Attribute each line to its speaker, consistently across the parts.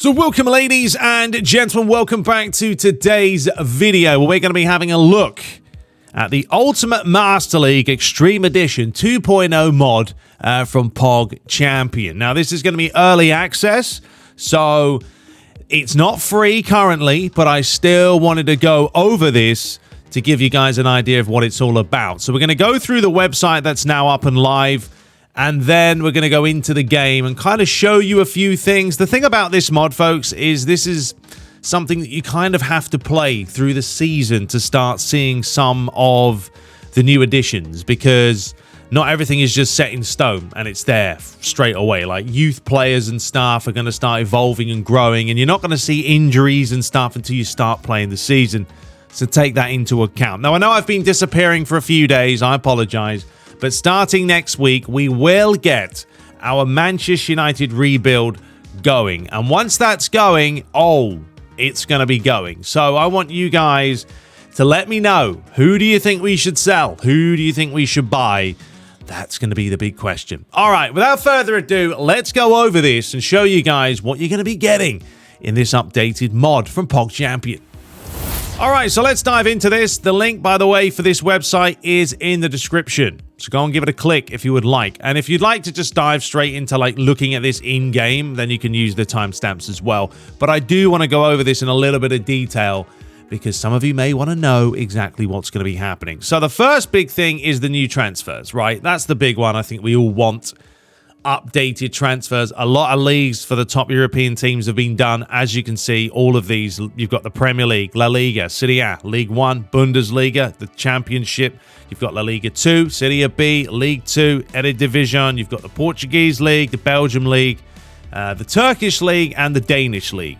Speaker 1: So welcome, ladies and gentlemen, welcome back to today's video where we're going to be having a look at the Ultimate Master League Extreme Edition 2.0 mod from Pogchampion. Now, this is going to be early access, so it's not free currently, but I still wanted to go over this to give you guys an idea of what it's all about. So we're going to go through the website that's now up and live, and then we're going to go into the game and kind of show you a few things. The thing about this mod, folks, is this is something that you kind of have to play through the season to start seeing some of the new additions, because not everything is just set in stone and it's there straight away. Like, youth players and stuff are going to start evolving and growing, and you're not going to see injuries and stuff until you start playing the season. So take that into account. Now, I know I've been disappearing for a few days. I apologize. But starting next week, we will get our Manchester United rebuild going. And once that's going, it's going to be going. So I want you guys to let me know, who do you think we should sell? Who do you think we should buy? That's going to be the big question. All right, without further ado, let's go over this and show you guys what you're going to be getting in this updated mod from Pogchampion. All right, so let's dive into this. The link, by the way, for this website is in the description. So go and give it a click if you would like. And if you'd like to just dive straight into like looking at this in-game, then you can use the timestamps as well. But I do want to go over this in a little bit of detail because some of you may want to know exactly what's going to be happening. So the first big thing is the new transfers, right? That's the big one. I think we all want updated transfers. A lot of leagues for the top European teams have been done. As you can see, all of these, you've got the Premier League, La Liga, Serie A, League 1, Bundesliga, the Championship. You've got La Liga 2, Serie B, League 2, Eredivisie. You've got the Portuguese League, the Belgium League, the Turkish League, and the Danish League.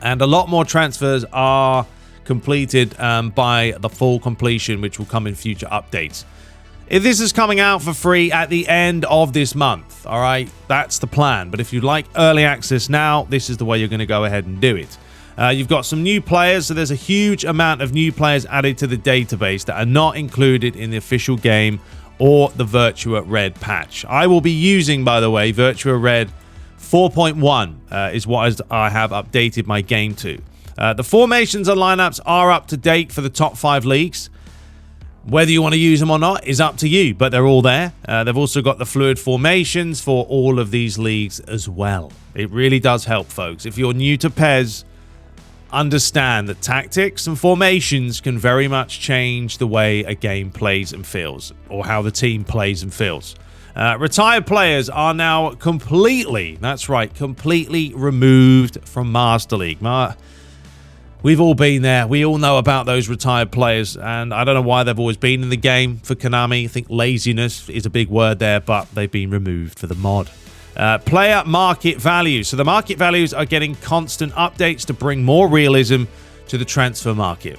Speaker 1: And a lot more transfers are completed by the full completion, which will come in future updates. If this is coming out for free at the end of this month, all right, that's the plan. But if you'd like early access now, this is the way you're going to go ahead and do it. You've got some new players, so there's a huge amount of new players added to the database that are not included in the official game or the VirtuaRed patch. I will be using, by the way, VirtuaRed 4.1 is what I have updated my game to. The formations and lineups are up to date for the top 5 leagues. Whether you want to use them or not is up to you, but they're all there. They've also got the fluid formations for all of these leagues as well. It really does help, folks. If you're new to PES, understand that tactics and formations can very much change the way a game plays and feels, or how the team plays and feels. Retired players are now completely, that's right, completely removed from Master League. We've all been there. We all know about those retired players, and I don't know why they've always been in the game for Konami. I think laziness is a big word there, but they've been removed for the mod. Player market values. So the market values are getting constant updates to bring more realism to the transfer market.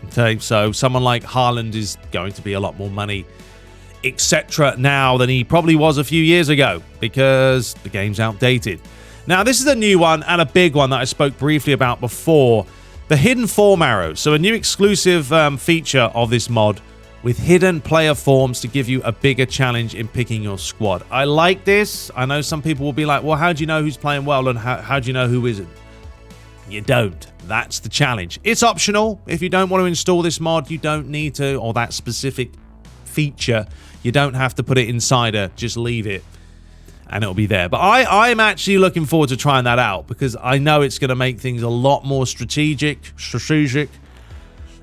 Speaker 1: Okay, so someone like Haaland is going to be a lot more money, etc. now than he probably was a few years ago because the game's outdated. Now, this is a new one and a big one that I spoke briefly about before. The hidden form arrows. So a new exclusive feature of this mod with hidden player forms to give you a bigger challenge in picking your squad. I like this. I know some people will be like, well, how do you know who's playing well and how do you know who isn't? You don't. That's the challenge. It's optional. If you don't want to install this mod, you don't need to, or that specific feature, you don't have to put it inside her. Just leave it and it'll be there. But I'm actually looking forward to trying that out because I know it's going to make things a lot more strategic,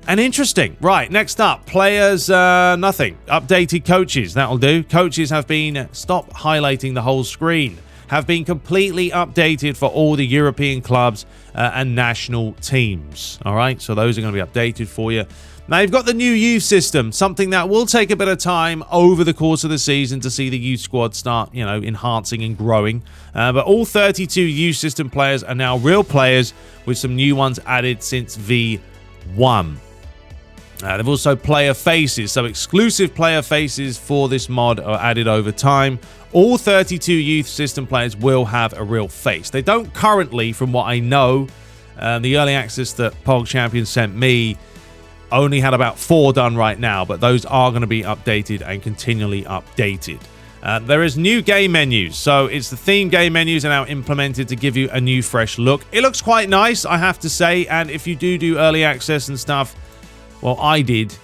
Speaker 1: and interesting. Right, next up, players, nothing. Updated coaches, that'll do. Coaches have been, stop highlighting the whole screen, have been completely updated for all the European clubs and national teams. All right, so those are going to be updated for you. Now, you've got the new youth system, something that will take a bit of time over the course of the season to see the youth squad start, enhancing and growing. But all 32 youth system players are now real players with some new ones added since V1. They've also player faces, so exclusive player faces for this mod are added over time. All 32 youth system players will have a real face. They don't currently, from what I know. The early access that Pogchampion sent me only had about 4 done right now, but those are going to be updated and continually updated. There is new game menus. So it's the theme game menus are now implemented to give you a new fresh look. It looks quite nice, I have to say. And if you do early access and stuff, well, I did,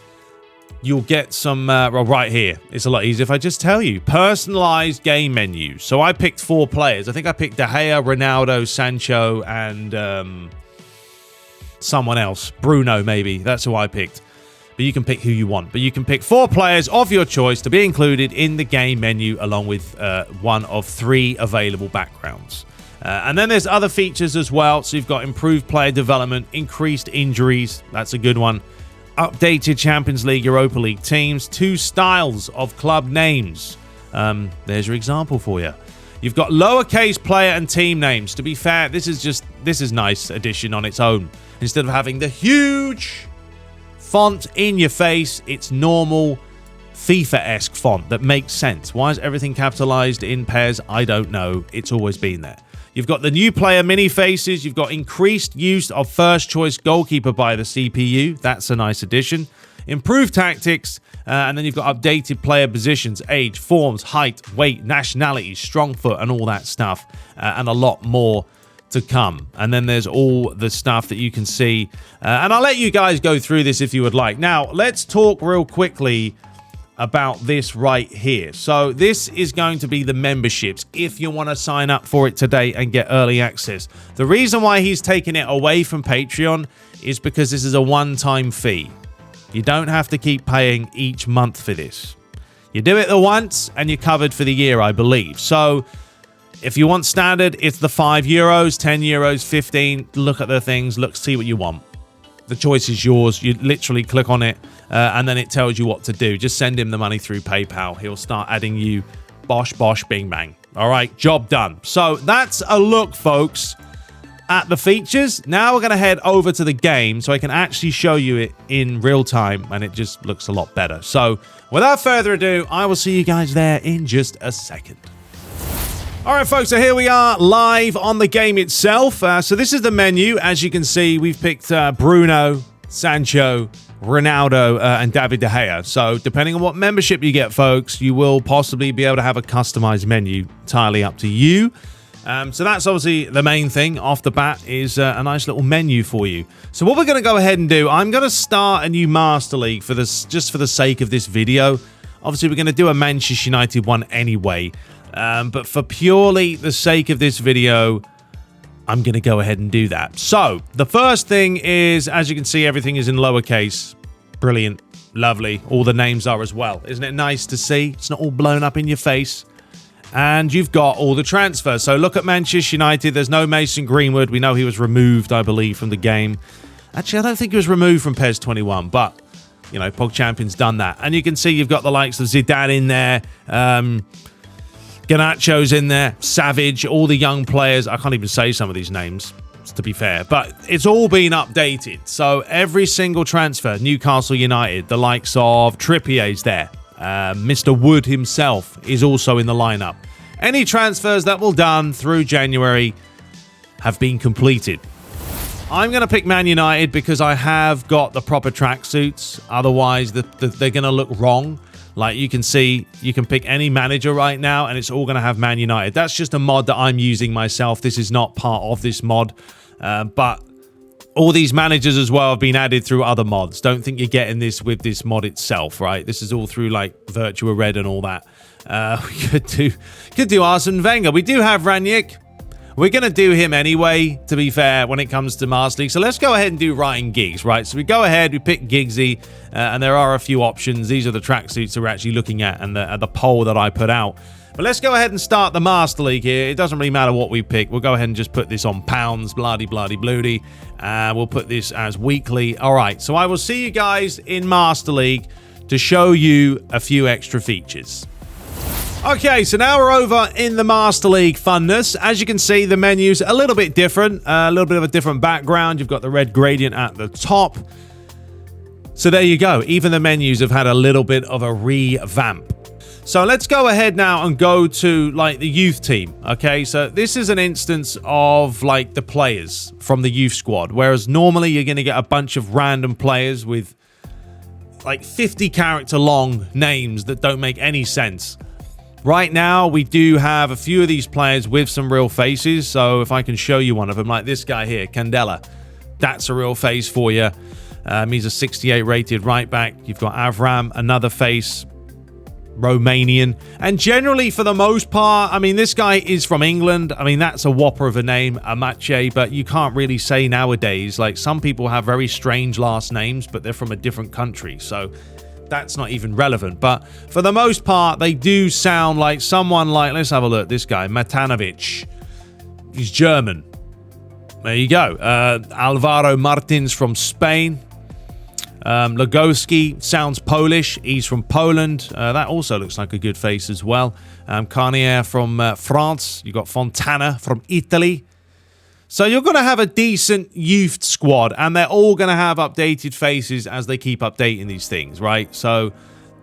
Speaker 1: you'll get some, well, right here. It's a lot easier if I just tell you. Personalized game menus. So I picked 4 players. I think I picked De Gea, Ronaldo, Sancho, and someone else. Bruno, maybe. That's who I picked. But you can pick who you want. But you can pick 4 players of your choice to be included in the game menu along with one of 3 available backgrounds. And then there's other features as well. So you've got improved player development, increased injuries. That's a good one. Updated Champions League, Europa League teams, 2 styles of club names. There's your example for you. You've got lowercase player and team names. To be fair, this is nice addition on its own. Instead of having the huge font in your face, it's normal FIFA-esque font that makes sense. Why is everything capitalized in PES? I don't know. It's always been there. You've got the new player mini faces. You've got increased use of first choice goalkeeper by the CPU. That's a nice addition. Improved tactics. And then you've got updated player positions, age, forms, height, weight, nationality, strong foot, and all that stuff. And a lot more to come. And then there's all the stuff that you can see. And I'll let you guys go through this if you would like. Now, let's talk real quickly about this right here. So this is going to be the memberships if you want to sign up for it today and get early access. The reason why he's taking it away from Patreon is because this is a one-time fee. You don't have to keep paying each month for this. You do it the once and you're covered for the year, I believe. So if you want standard, it's the €5, 10 euros, 15. Look at the things, look, see what you want. The choice is yours. You literally click on it and then it tells you what to do. Just send him the money through PayPal. He'll start adding you bosh, bosh, bing, bang. All right, job done. So that's a look, folks, at the features. Now we're going to head over to the game so I can actually show you it in real time and it just looks a lot better. So without further ado, I will see you guys there in just a second. All right, folks, so here we are live on the game itself. So this is the menu. As you can see, we've picked Bruno, Sancho, Ronaldo, and David De Gea. So depending on what membership you get, folks, you will possibly be able to have a customized menu entirely up to you. So that's obviously the main thing off the bat is a nice little menu for you. So what we're going to go ahead and do, I'm going to start a new Master League for this, just for the sake of this video. Obviously, we're going to do a Manchester United one anyway. But for purely the sake of this video, I'm going to go ahead and do that. So the first thing is, as you can see, everything is in lowercase. Brilliant. Lovely. All the names are as well. Isn't it nice to see? It's not all blown up in your face. And you've got all the transfers. So look at Manchester United. There's no Mason Greenwood. We know he was removed, I believe, from the game. Actually, I don't think he was removed from PES 21, but, you know, Pogchampion's done that. And you can see you've got the likes of Zidane in there. Garnacho's in there, Savage, all the young players. I can't even say some of these names, to be fair. But it's all been updated. So every single transfer, Newcastle United, the likes of Trippier's there. Mr. Wood himself is also in the lineup. Any transfers that were done through January have been completed. I'm going to pick Man United because I have got the proper tracksuits. Otherwise, they're going to look wrong. Like you can see, you can pick any manager right now and it's all going to have Man United. That's just a mod that I'm using myself. This is not part of this mod. But all these managers as well have been added through other mods. Don't think you're getting this with this mod itself, right? This is all through like VirtuaRed and all that. We could do Arsene Wenger. We do have Ranić. We're going to do him anyway, to be fair, when it comes to Master League. So let's go ahead and do Ryan Giggs, right? So we go ahead, we pick Giggsy, and there are a few options. These are the tracksuits that we're actually looking at and the poll that I put out. But let's go ahead and start the Master League here. It doesn't really matter what we pick. We'll go ahead and just put this on pounds, bloody. We'll put this as weekly. All right, so I will see you guys in Master League to show you a few extra features. Okay, so now we're over in the Master League funness. As you can see, the menu's a little bit different, a little bit of a different background. You've got the red gradient at the top. So there you go. Even the menus have had a little bit of a revamp. So let's go ahead now and go to like the youth team. Okay, so this is an instance of like the players from the youth squad, whereas normally you're going to get a bunch of random players with like 50 character long names that don't make any sense. Right now, we do have a few of these players with some real faces. So if I can show you one of them, like this guy here, Candela. That's a real face for you. He's a 68 rated right back. You've got Avram, another face, Romanian. And generally, for the most part, I mean, this guy is from England. I mean, that's a whopper of a name, Amache, but you can't really say nowadays. Like, some people have very strange last names, but they're from a different country. So that's not even relevant. But for the most part, they do sound like someone like, let's have a look, this guy, Matanovic. He's German. There you go. Alvaro Martins from Spain. Lagowski sounds Polish. He's from Poland. That also looks like a good face as well. Carnier from France. You've got Fontana from Italy. So you're going to have a decent youth squad, and they're all going to have updated faces as they keep updating these things, right? So,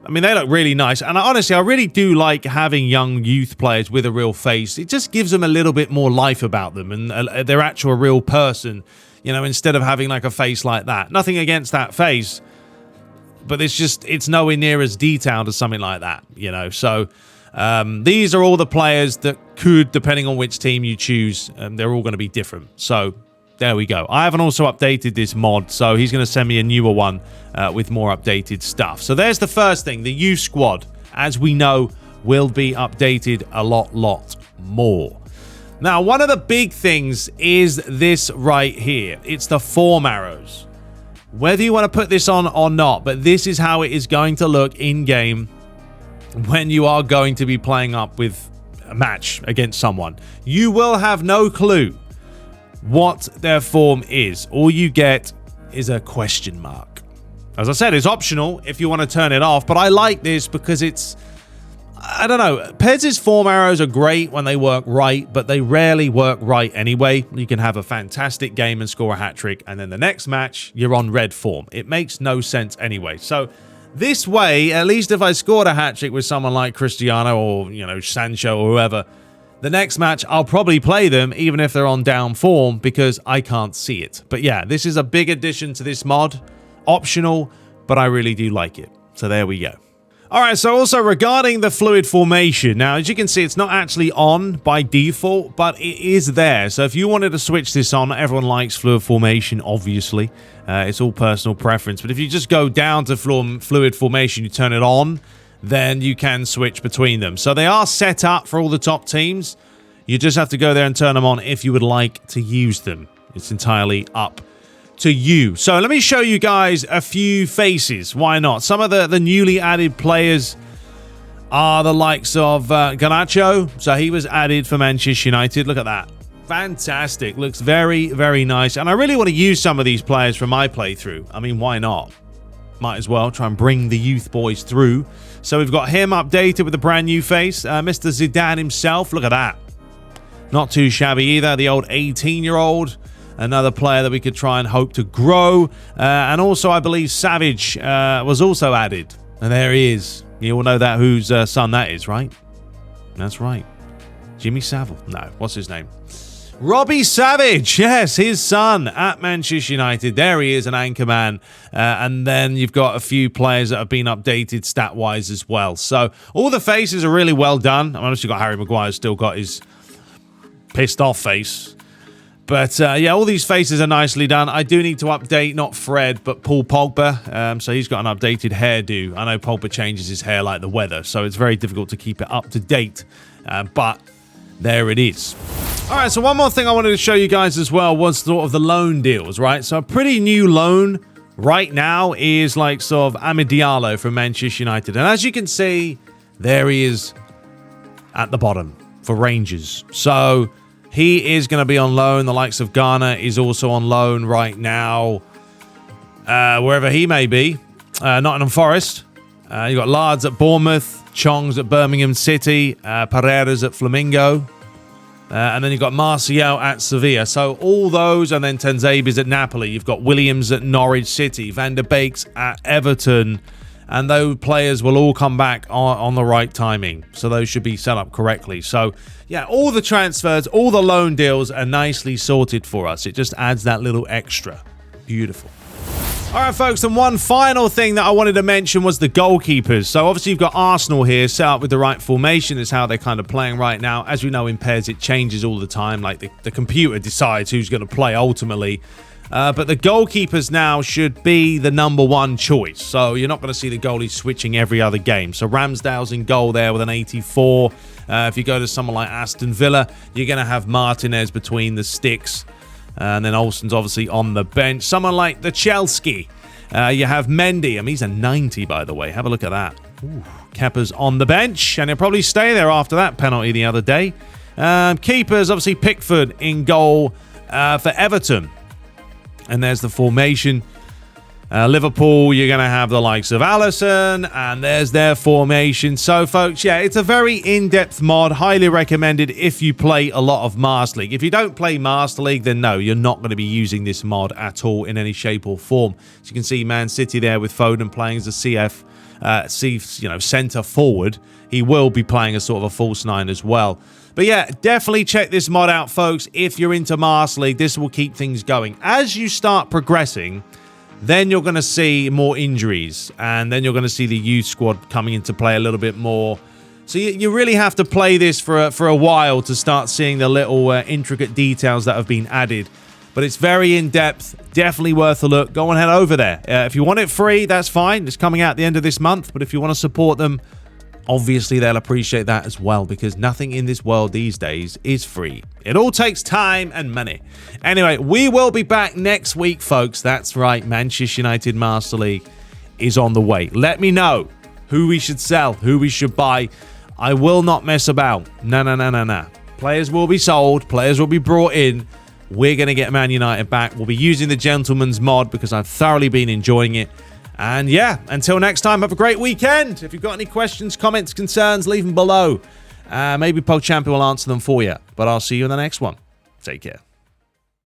Speaker 1: I mean, they look really nice. And honestly, I really do like having young youth players with a real face. It just gives them a little bit more life about them, and they're actual real person, you know, instead of having like a face like that. Nothing against that face, but it's nowhere near as detailed as something like that, you know. So these are all the players that could, depending on which team you choose, they're all going to be different. So there we go. I haven't also updated this mod, so he's going to send me a newer one with more updated stuff. So there's the first thing. The youth squad, as we know, will be updated a lot more. Now, one of the big things is this right here. It's the form arrows. Whether you want to put this on or not, but this is how it is going to look in-game when you are going to be playing up with a match against someone. You will have no clue what their form is. All you get is a question mark. As I said, it's optional if you want to turn it off, but I like this because it's, I don't know, PES's form arrows are great when they work right, but they rarely work right anyway. You can have a fantastic game and score a hat-trick, and then the next match, you're on red form. It makes no sense anyway. So this way, at least if I scored a hat-trick with someone like Cristiano or, you know, Sancho or whoever, the next match, I'll probably play them even if they're on down form because I can't see it. But yeah, this is a big addition to this mod. Optional, but I really do like it. So there we go. All right, so also regarding the fluid formation, now as you can see, it's not actually on by default, but it is there. So if you wanted to switch this on, everyone likes fluid formation, obviously. It's all personal preference. But if you just go down to fluid formation, you turn it on, then you can switch between them. So they are set up for all the top teams. You just have to go there and turn them on if you would like to use them. It's entirely up to you. So let me show you guys a few faces. Why not? Some of the newly added players are the likes of Garnacho. So he was added for Manchester United. Look at that. Fantastic. Looks very, very nice. And I really want to use some of these players for my playthrough. I mean, why not? Might as well try and bring the youth boys through. So we've got him updated with a brand new face. Mr. Zidane himself. Look at that. Not too shabby either. The old 18-year-old. Another player that we could try and hope to grow. And also, I believe Savage was also added. And there he is. You all know that whose son that is, right? That's right. Jimmy Savile. No, what's his name? Robbie Savage. Yes, his son at Manchester United. There he is, an anchor man. And then you've got a few players that have been updated stat-wise as well. So all the faces are really well done. I've obviously got Harry Maguire still got his pissed off face. But, yeah, all these faces are nicely done. I do need to update, not Fred, but Paul Pogba. So he's got an updated hairdo. I know Pogba changes his hair like the weather, so it's very difficult to keep it up to date. But there it is. All right, so one more thing I wanted to show you guys as well was sort of the loan deals, right? So a pretty new loan right now is like sort of Amad Diallo from Manchester United. And as you can see, there he is at the bottom for Rangers. So he is going to be on loan. The likes of Ghana is also on loan right now, wherever he may be. Nottingham Forest. You've got Lards at Bournemouth, Chong's at Birmingham City, Pereira's at Flamingo, and then you've got Martial at Sevilla. So all those, and then Tenzabi's at Napoli. You've got Williams at Norwich City, Van der Beek's at Everton, and those players will all come back on the right timing. So those should be set up correctly. So yeah, all the transfers, all the loan deals are nicely sorted for us. It just adds that little extra. Beautiful. All right, folks, and one final thing that I wanted to mention was the goalkeepers. So obviously you've got Arsenal here set up with the right formation. Is how they're kind of playing right now. As we know in PES, it changes all the time. Like the computer decides who's going to play ultimately. But the goalkeepers now should be the #1 choice. So you're not going to see the goalies switching every other game. So Ramsdale's in goal there with an 84. If you go to someone like Aston Villa, you're going to have Martinez between the sticks. And then Olsen's obviously on the bench. Someone like the Chelsea. You have Mendy. I mean, he's a 90, by the way. Have a look at that. Ooh. Kepa's on the bench. And he'll probably stay there after that penalty the other day. Keepers, obviously Pickford in goal for Everton. And there's the formation. Liverpool, you're going to have the likes of Alisson, and there's their formation. So, folks, yeah, it's a very in-depth mod. Highly recommended if you play a lot of Master League. If you don't play Master League, then no, you're not going to be using this mod at all in any shape or form. So you can see Man City there with Foden playing as a centre forward. He will be playing as sort of a false 9 as well. But yeah, definitely check this mod out, folks. If you're into Master League, this will keep things going. As you start progressing, then you're going to see more injuries, and then you're going to see the youth squad coming into play a little bit more. So you really have to play this for a while to start seeing the little intricate details that have been added. But it's very in-depth, definitely worth a look. Go and head over there. If you want it free, that's fine. It's coming out at the end of this month, but if you want to support them, obviously they'll appreciate that as well, because nothing in this world these days is free. It all takes time and money. Anyway, we will be back next week, folks. That's right, Manchester United Master League is on the way. Let me know who we should sell, who we should buy. I will not mess about. No. Players will be sold. Players will be brought in. We're going to get Man United back. We'll be using the Gentleman's mod because I've thoroughly been enjoying it. And yeah, until next time, have a great weekend. If you've got any questions, comments, concerns, leave them below. Maybe Pogchampion will answer them for you. But I'll see you in the next one. Take care.